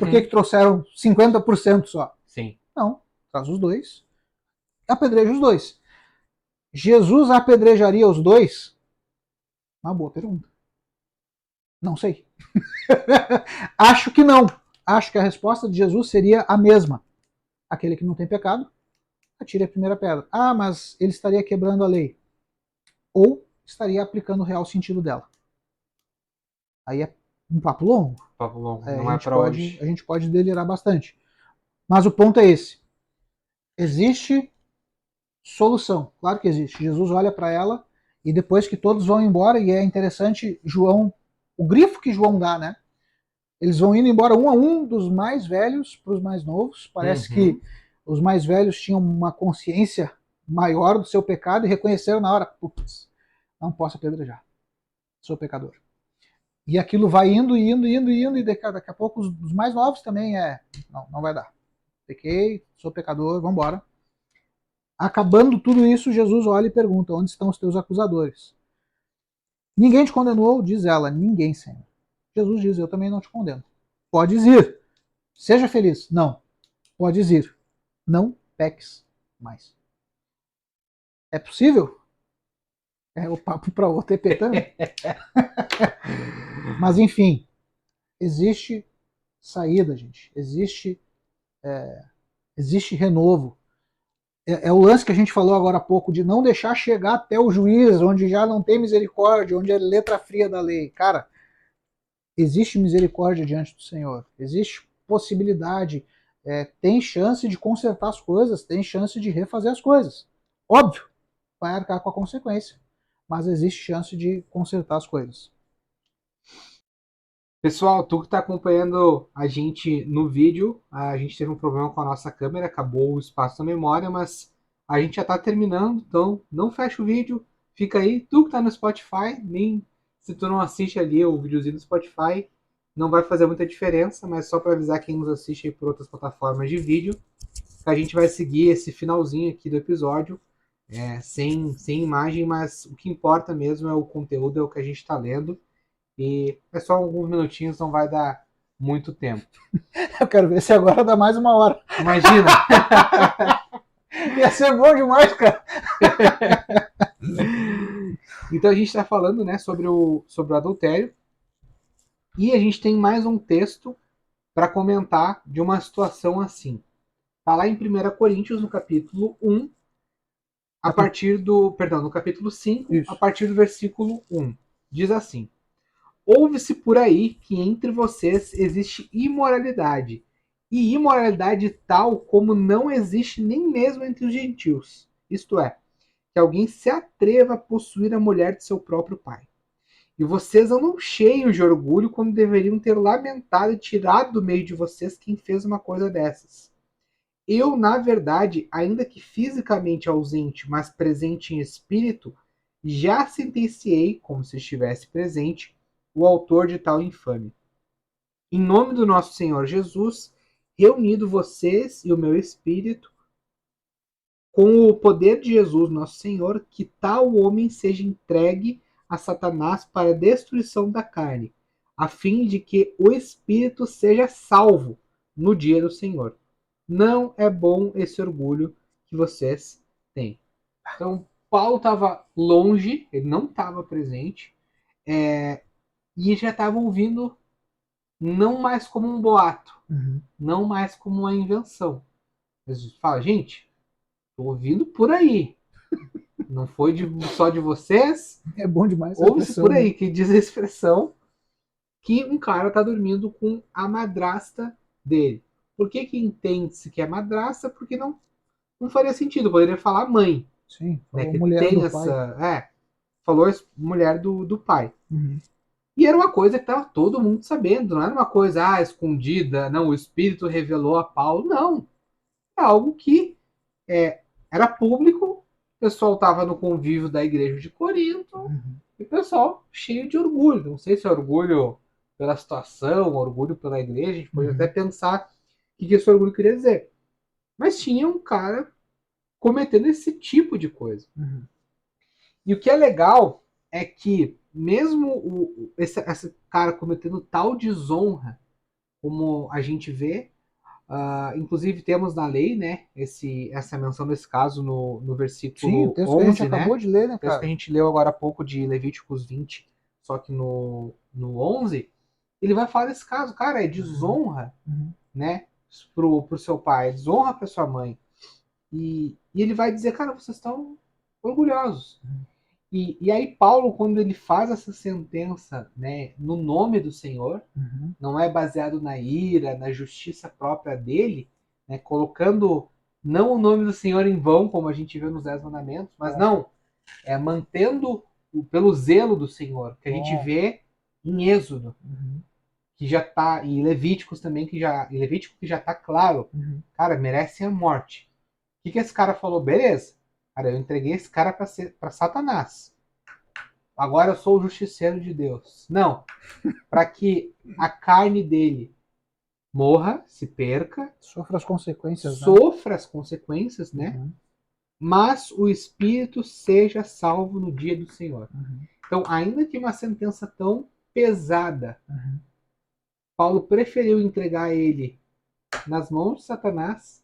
Por que trouxeram 50% só? Sim. Não, traz os dois. Apedreja os dois. Jesus apedrejaria os dois? Uma boa pergunta. Não sei. Acho que não. Acho que a resposta de Jesus seria a mesma. Aquele que não tem pecado, atire a primeira pedra. Ah, mas ele estaria quebrando a lei. Ou estaria aplicando o real sentido dela. Aí é um papo longo. Papo longo. Não é pra hoje. A gente pode delirar bastante. Mas o ponto é esse. Existe solução. Claro que existe. Jesus olha para ela e depois que todos vão embora, e é interessante João, o grifo que João dá, né? Eles vão indo embora um a um, dos mais velhos para os mais novos. Parece que os mais velhos tinham uma consciência maior do seu pecado e reconheceram na hora: putz, não posso apedrejar, sou pecador. E aquilo vai indo, e daqui a pouco os mais novos também não vai dar. Pequei, sou pecador, vamos embora. Acabando tudo isso, Jesus olha e pergunta: onde estão os teus acusadores? Ninguém te condenou, diz ela. Ninguém, Senhor. Jesus diz: eu também não te condeno. Podes ir. Seja feliz. Não. Podes ir. Não peques mais. É possível? É o papo para outro EP também. Mas enfim, existe saída, gente. Existe renovo. É o lance que a gente falou agora há pouco, de não deixar chegar até o juiz, onde já não tem misericórdia, onde é letra fria da lei. Cara, existe misericórdia diante do Senhor. Existe possibilidade. Tem chance de consertar as coisas, tem chance de refazer as coisas. Óbvio, vai arcar com a consequência, mas existe chance de consertar as coisas. Pessoal, tu que está acompanhando a gente no vídeo, a gente teve um problema com a nossa câmera, acabou o espaço da memória, mas a gente já está terminando, então não fecha o vídeo, fica aí. Tu que está no Spotify, nem se tu não assiste ali o videozinho do Spotify, não vai fazer muita diferença, mas só para avisar quem nos assiste aí por outras plataformas de vídeo, que a gente vai seguir esse finalzinho aqui do episódio sem imagem, mas o que importa mesmo é o conteúdo, é o que a gente está lendo. E é só alguns minutinhos, não vai dar muito tempo. Eu quero ver se agora dá mais 1 hora. Imagina! Ia ser bom demais, cara. Então a gente está falando, né, sobre o adultério. E a gente tem mais um texto para comentar de uma situação assim. Está lá em 1 Coríntios, no capítulo 1, a partir do. Perdão, no capítulo 5, a Isso. partir do versículo 1. Diz assim: Ouve-se por aí que entre vocês existe imoralidade, e imoralidade tal como não existe nem mesmo entre os gentios. Isto é, que alguém se atreva a possuir a mulher de seu próprio pai. E vocês andam cheios de orgulho quando deveriam ter lamentado e tirado do meio de vocês quem fez uma coisa dessas. Eu, na verdade, ainda que fisicamente ausente, mas presente em espírito, já sentenciei, como se estivesse presente, o autor de tal infâmia. Em nome do nosso Senhor Jesus, reunido vocês e o meu espírito, com o poder de Jesus, nosso Senhor, que tal homem seja entregue a Satanás para a destruição da carne, a fim de que o espírito seja salvo no dia do Senhor. Não é bom esse orgulho que vocês têm. Então, Paulo estava longe, ele não estava presente, e já estava ouvindo não mais como um boato, não mais como uma invenção. Mas fala, gente, estou ouvindo por aí. Não foi só de vocês. É bom demais essa Ouve-se expressão, por né? aí que diz a expressão que um cara está dormindo com a madrasta dele. Por que entende-se que é madrasta? Porque não faria sentido. Eu poderia falar mãe, Sim, né? falou Que mulher tem do pai. essa. Falou mulher do pai. Uhum. E era uma coisa que estava todo mundo sabendo, não era uma coisa escondida, não, o Espírito revelou a Paulo, não. É algo que era público, o pessoal estava no convívio da igreja de Corinto, e o pessoal cheio de orgulho. Não sei se é orgulho pela situação, orgulho pela igreja, a gente pode até pensar o que esse orgulho queria dizer. Mas tinha um cara cometendo esse tipo de coisa. E o que é legal é que, mesmo esse cara cometendo tal desonra, como a gente vê, inclusive temos na lei, né, essa menção desse caso no Sim, o versículo texto que a gente 11, acabou né? de ler, né, O texto que a cara? gente leu agora há pouco de Levíticos 20, só que no 11, ele vai falar desse caso, cara, é desonra, né, pro seu pai, é desonra para sua mãe. E ele vai dizer, cara, vocês estão orgulhosos. E aí Paulo, quando ele faz essa sentença, né, no nome do Senhor, não é baseado na ira, na justiça própria dele, né, colocando não o nome do Senhor em vão, como a gente vê nos 10 mandamentos, mas não, mantendo pelo zelo do Senhor, que a gente vê em Êxodo, que já tá, e Levíticos também, e Levítico que já tá claro, cara, merece a morte. O que esse cara falou? Beleza, cara, eu entreguei esse cara para Satanás. Agora eu sou o justiceiro de Deus. Não, para que a carne dele morra, se perca, Sofra as consequências, né? sofra as consequências, né? Mas o espírito seja salvo no dia do Senhor. Então, ainda que uma sentença tão pesada, Paulo preferiu entregar ele nas mãos de Satanás,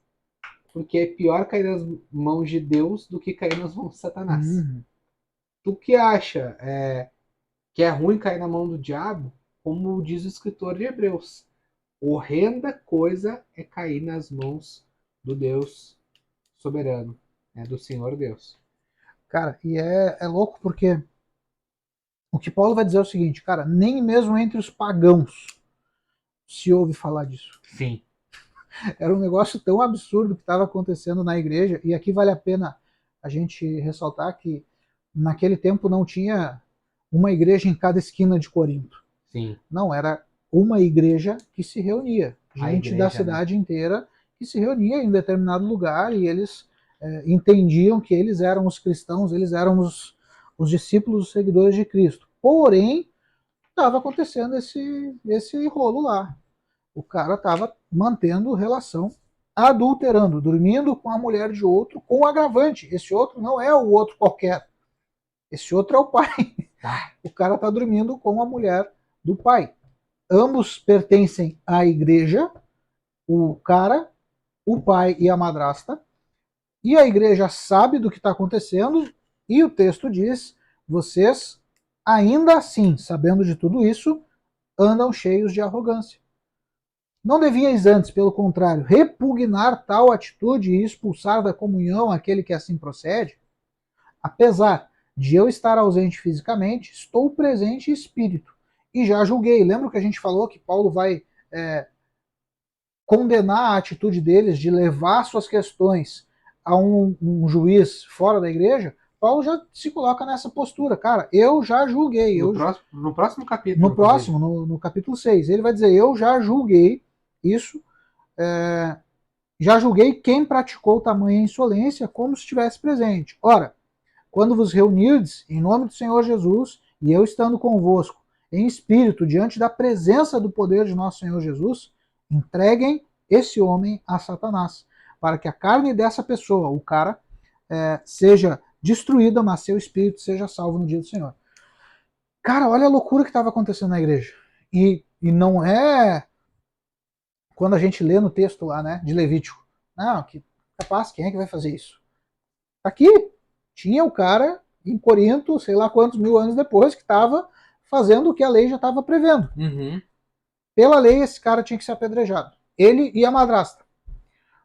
porque é pior cair nas mãos de Deus do que cair nas mãos de Satanás. Tu que acha que é ruim cair na mão do diabo, como diz o escritor de Hebreus, horrenda coisa é cair nas mãos do Deus soberano, né, do Senhor Deus. Cara, e é louco porque o que Paulo vai dizer é o seguinte, cara, nem mesmo entre os pagãos se ouve falar disso. Sim. Era um negócio tão absurdo que estava acontecendo na igreja, e aqui vale a pena a gente ressaltar que naquele tempo não tinha uma igreja em cada esquina de Corinto. Sim. Não, era uma igreja que se reunia, gente igreja, da cidade inteira que se reunia em determinado lugar, e eles entendiam que eles eram os cristãos, eles eram os discípulos, os seguidores de Cristo. Porém, estava acontecendo esse rolo lá. O cara estava mantendo relação adulterando, dormindo com a mulher de outro, com o agravante. Esse outro não é o outro qualquer. Esse outro é o pai. O cara está dormindo com a mulher do pai. Ambos pertencem à igreja, o cara, o pai e a madrasta, e a igreja sabe do que está acontecendo, e o texto diz: vocês, ainda assim, sabendo de tudo isso, andam cheios de arrogância. Não devias antes, pelo contrário, repugnar tal atitude e expulsar da comunhão aquele que assim procede? Apesar de eu estar ausente fisicamente, estou presente em espírito. E já julguei. Lembra que a gente falou que Paulo vai condenar a atitude deles de levar suas questões a um juiz fora da igreja? Paulo já se coloca nessa postura. Cara, eu já julguei. No próximo capítulo. No próximo, no capítulo 6, ele vai dizer: eu já julguei isso, já julguei quem praticou tamanha insolência como se estivesse presente. Ora, quando vos reunirdes em nome do Senhor Jesus, e eu estando convosco em espírito diante da presença do poder de nosso Senhor Jesus, entreguem esse homem a Satanás, para que a carne dessa pessoa, o cara, seja destruída, mas seu espírito seja salvo no dia do Senhor. Cara, olha a loucura que estava acontecendo na igreja. E não é quando a gente lê no texto lá, né, de Levítico. Não, que capaz, quem é que vai fazer isso? Aqui tinha o cara em Corinto, sei lá quantos mil anos depois, que estava fazendo o que a lei já estava prevendo. Uhum. Pela lei, esse cara tinha que ser apedrejado. Ele e a madrasta.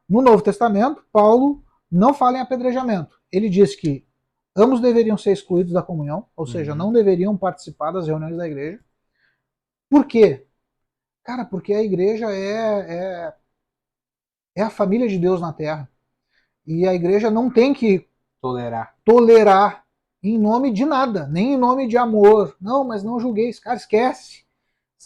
No Novo Testamento, Paulo não fala em apedrejamento. Ele diz que ambos deveriam ser excluídos da comunhão, ou seja, não deveriam participar das reuniões da igreja. Por quê? Cara, porque a igreja é a família de Deus na Terra. E a igreja não tem que tolerar em nome de nada, nem em nome de amor. Não, mas não julgueis. Cara, esquece.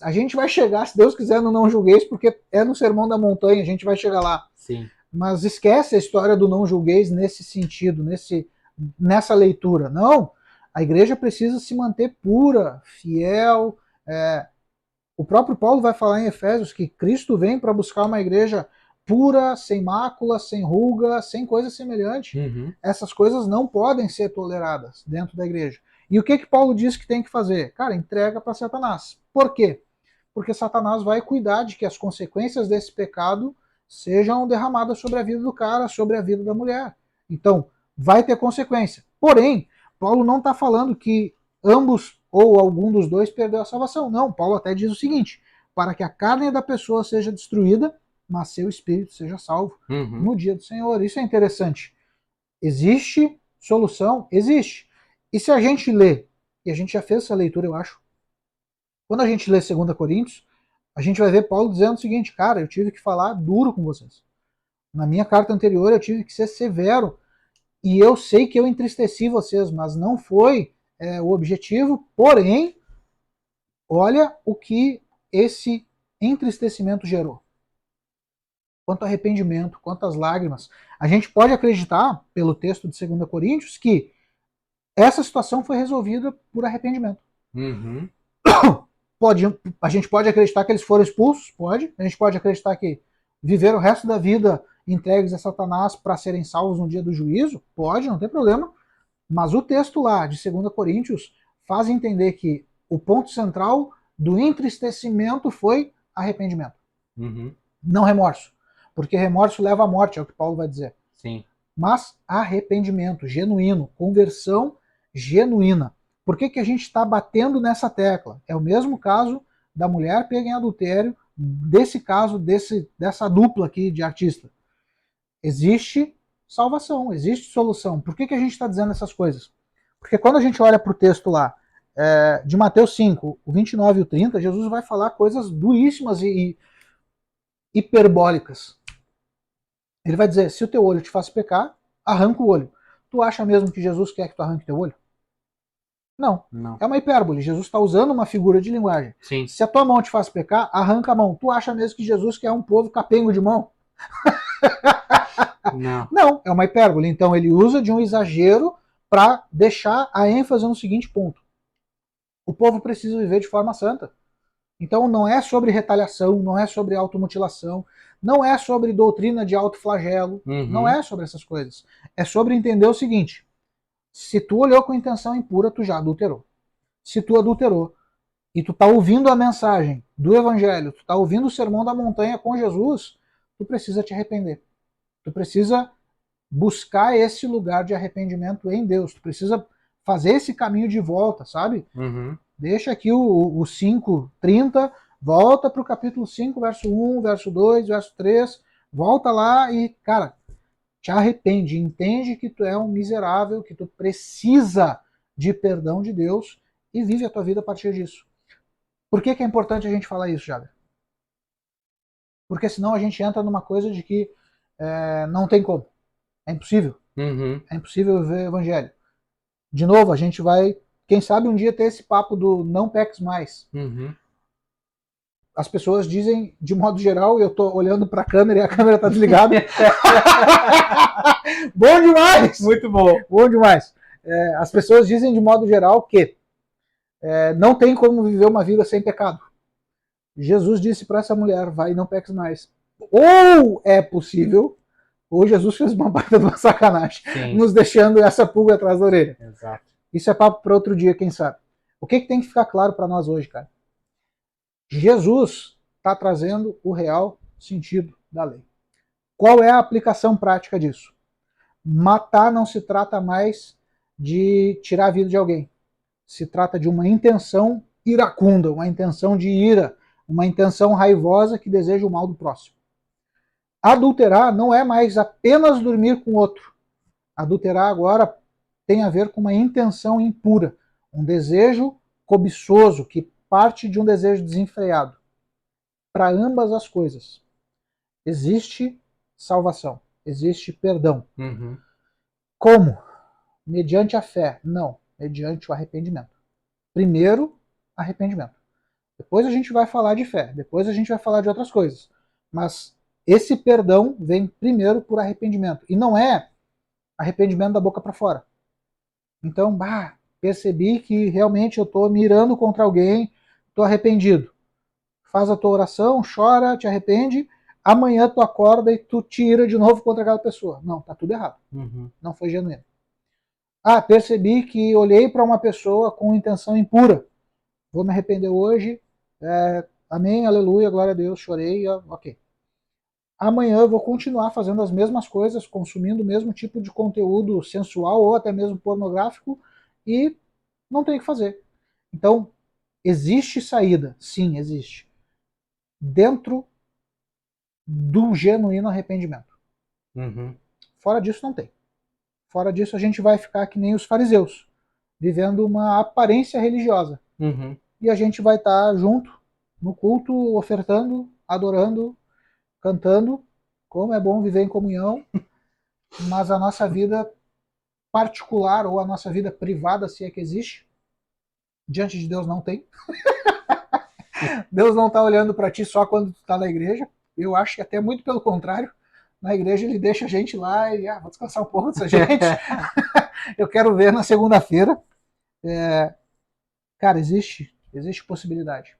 A gente vai chegar, se Deus quiser, no não julgueis, porque é no Sermão da Montanha, a gente vai chegar lá. Sim. Mas esquece a história do não julgueis nesse sentido, nessa leitura. Não, a igreja precisa se manter pura, fiel. O próprio Paulo vai falar em Efésios que Cristo vem para buscar uma igreja pura, sem mácula, sem ruga, sem coisa semelhante. Uhum. Essas coisas não podem ser toleradas dentro da igreja. E o que Paulo diz que tem que fazer? Cara, entrega para Satanás. Por quê? Porque Satanás vai cuidar de que as consequências desse pecado sejam derramadas sobre a vida do cara, sobre a vida da mulher. Então, vai ter consequência. Porém, Paulo não está falando que ambos ou algum dos dois perdeu a salvação. Não, Paulo até diz o seguinte: para que a carne da pessoa seja destruída, mas seu espírito seja salvo no dia do Senhor. Isso é interessante. Existe solução? Existe. E se a gente lê, e a gente já fez essa leitura, eu acho, quando a gente lê 2 Coríntios, a gente vai ver Paulo dizendo o seguinte: cara, eu tive que falar duro com vocês. Na minha carta anterior eu tive que ser severo, e eu sei que eu entristeci vocês, mas não foi o objetivo. Porém, olha o que esse entristecimento gerou. Quanto arrependimento, quantas lágrimas. A gente pode acreditar, pelo texto de 2 Coríntios, que essa situação foi resolvida por arrependimento. Uhum. A gente pode acreditar que eles foram expulsos? Pode. A gente pode acreditar que viveram o resto da vida entregues a Satanás para serem salvos no dia do juízo? Pode, não tem problema. Mas o texto lá de 2 Coríntios faz entender que o ponto central do entristecimento foi arrependimento. Uhum. Não remorso. Porque remorso leva à morte, é o que Paulo vai dizer. Sim. Mas arrependimento genuíno, conversão genuína. Por que a gente está batendo nessa tecla? É o mesmo caso da mulher pega em adultério, desse caso, dessa dupla aqui de artista. Existe salvação, existe solução. Por que a gente está dizendo essas coisas? Porque quando a gente olha para o texto lá, de Mateus 5, o 29 e o 30, Jesus vai falar coisas duríssimas e hiperbólicas. Ele vai dizer: se o teu olho te faz pecar, arranca o olho. Tu acha mesmo que Jesus quer que tu arranque teu olho? Não. É uma hipérbole. Jesus está usando uma figura de linguagem. Sim. Se a tua mão te faz pecar, arranca a mão. Tu acha mesmo que Jesus quer um povo capengo de mão? Não. Não, é uma hipérbole. Então ele usa de um exagero para deixar a ênfase no seguinte ponto: o povo precisa viver de forma santa. Então não é sobre retaliação, não é sobre automutilação, não é sobre doutrina de autoflagelo, não é sobre essas coisas. É sobre entender o seguinte: se tu olhou com intenção impura, tu já adulterou. Se tu adulterou e tu tá ouvindo a mensagem do evangelho, tu tá ouvindo o sermão da montanha com Jesus, tu precisa te arrepender. Tu precisa buscar esse lugar de arrependimento em Deus. Tu precisa fazer esse caminho de volta, sabe? Deixa aqui o 5:30, volta para o capítulo 5, verso 1, verso 2, verso 3, volta lá e, cara, te arrepende, entende que tu é um miserável, que tu precisa de perdão de Deus e vive a tua vida a partir disso. Por que é importante a gente falar isso, Jader? Porque senão a gente entra numa coisa de que não tem como. É impossível. É impossível viver o evangelho. De novo, a gente vai, quem sabe um dia ter esse papo do não peques mais. As pessoas dizem, de modo geral, eu tô olhando para a câmera e a câmera tá desligada. Bom demais! Muito bom. Bom demais. As pessoas dizem, de modo geral, que não tem como viver uma vida sem pecado. Jesus disse para essa mulher, vai e não peques mais. Ou é possível, ou Jesus fez uma baita de uma sacanagem, nos deixando essa pulga atrás da orelha. Exato. Isso é papo para outro dia, quem sabe. O que tem que ficar claro para nós hoje, cara? Jesus está trazendo o real sentido da lei. Qual é a aplicação prática disso? Matar não se trata mais de tirar a vida de alguém. Se trata de uma intenção iracunda, uma intenção de ira, uma intenção raivosa que deseja o mal do próximo. Adulterar não é mais apenas dormir com outro. Adulterar agora tem a ver com uma intenção impura, um desejo cobiçoso que parte de um desejo desenfreado. Para ambas as coisas existe salvação, existe perdão. Como? Mediante a fé? Não, mediante o arrependimento. Primeiro, arrependimento. Depois a gente vai falar de fé, depois a gente vai falar de outras coisas. Mas esse perdão vem primeiro por arrependimento. E não é arrependimento da boca para fora. Então, percebi que realmente eu estou mirando contra alguém, estou arrependido. Faz a tua oração, chora, te arrepende, amanhã tu acorda e tu tira de novo contra aquela pessoa. Não, tá tudo errado. Não foi genuíno. Percebi que olhei para uma pessoa com intenção impura. Vou me arrepender hoje. Amém, aleluia, glória a Deus, chorei, ok. Amanhã eu vou continuar fazendo as mesmas coisas, consumindo o mesmo tipo de conteúdo sensual ou até mesmo pornográfico e não tem o que fazer. Então, existe saída? Sim, existe. Dentro do genuíno arrependimento. Fora disso, não tem. Fora disso, a gente vai ficar que nem os fariseus, vivendo uma aparência religiosa. E a gente vai estar junto, no culto, ofertando, adorando, cantando, como é bom viver em comunhão, mas a nossa vida particular ou a nossa vida privada, se é que existe, diante de Deus não tem. Deus não está olhando para ti só quando tu está na igreja. Eu acho que até muito pelo contrário. Na igreja ele deixa a gente lá e vou descansar um pouco dessa gente. Eu quero ver na segunda-feira. Cara, existe possibilidade.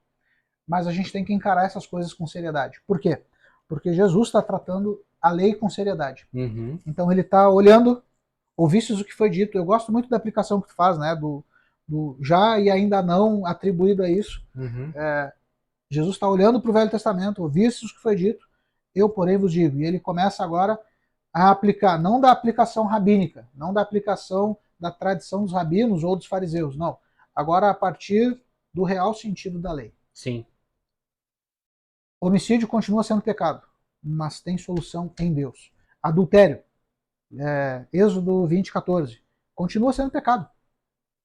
Mas a gente tem que encarar essas coisas com seriedade. Por quê? Porque Jesus está tratando a lei com seriedade. Então ele está olhando, ouvistes o que foi dito. Eu gosto muito da aplicação que tu faz, né? Do já e ainda não atribuído a isso. Jesus está olhando para o Velho Testamento, ouvistes o que foi dito, eu porém vos digo. E ele começa agora a aplicar, não da aplicação rabínica, não da aplicação da tradição dos rabinos ou dos fariseus, não. Agora a partir do real sentido da lei. Sim. Homicídio continua sendo pecado, mas tem solução em Deus. Adultério, Êxodo 20:14, continua sendo pecado.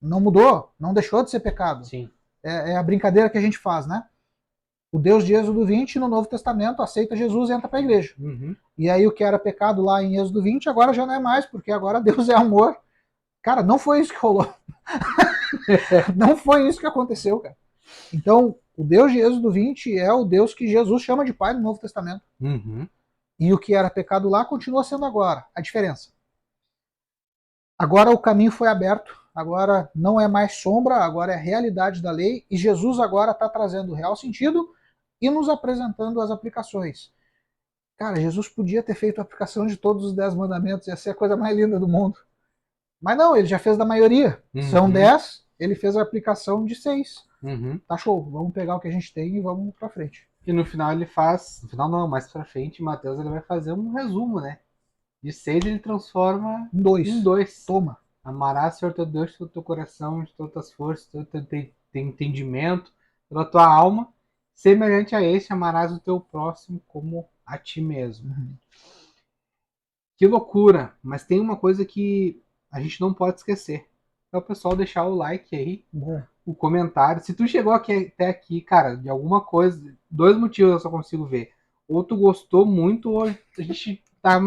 Não mudou, não deixou de ser pecado. Sim. É a brincadeira que a gente faz, né? O Deus de Êxodo 20 no Novo Testamento aceita Jesus e entra para a igreja. E aí o que era pecado lá em Êxodo 20 agora já não é mais, porque agora Deus é amor. Cara, não foi isso que rolou. Não foi isso que aconteceu, cara. Então, o Deus de Êxodo 20 é o Deus que Jesus chama de Pai no Novo Testamento. E o que era pecado lá continua sendo agora. A diferença. Agora o caminho foi aberto, agora não é mais sombra, agora é realidade da lei, e Jesus agora está trazendo o real sentido e nos apresentando as aplicações. Cara, Jesus podia ter feito a aplicação de todos os 10 mandamentos, ia ser a coisa mais linda do mundo. Mas não, ele já fez da maioria. São 10, ele fez a aplicação de 6. Tá show, vamos pegar o que a gente tem e vamos pra frente. E no final ele faz, no final não, mais pra frente, Mateus ele vai fazer um resumo, né? De 6 ele transforma Em 2. Em 2. Toma. Amarás o Senhor teu Deus de todo o teu coração, de todas as forças, de todo o teu entendimento, pela tua alma. Semelhante a este, amarás o teu próximo como a ti mesmo. Que loucura! Mas tem uma coisa que a gente não pode esquecer. É o pessoal deixar o like aí, o comentário. Se tu chegou aqui, até aqui, cara, de alguma coisa, 2 motivos eu só consigo ver. Ou tu gostou muito, ou a gente tá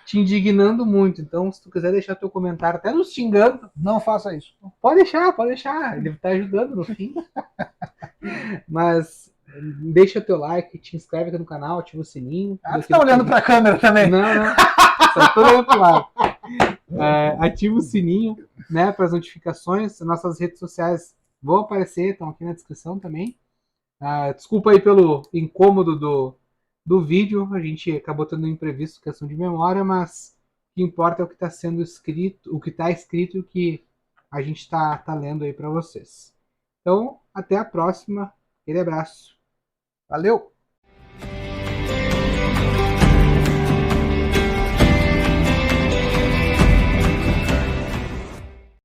te indignando muito. Então, se tu quiser deixar teu comentário, até nos xingando, não faça isso. Pode deixar. Ele tá ajudando no fim. Mas deixa teu like, te inscreve aqui no canal, ativa o sininho. Você tá olhando pra câmera também. Não. Só tô olhando pro lado. Ativa o sininho, né, para as notificações. Nossas redes sociais vão aparecer, estão aqui na descrição também. Desculpa aí pelo incômodo do vídeo. A gente acabou tendo um imprevisto, questão de memória, mas o que importa é o que está sendo escrito, o que está escrito e o que a gente está lendo aí para vocês. Então, até a próxima. Aquele abraço. Valeu!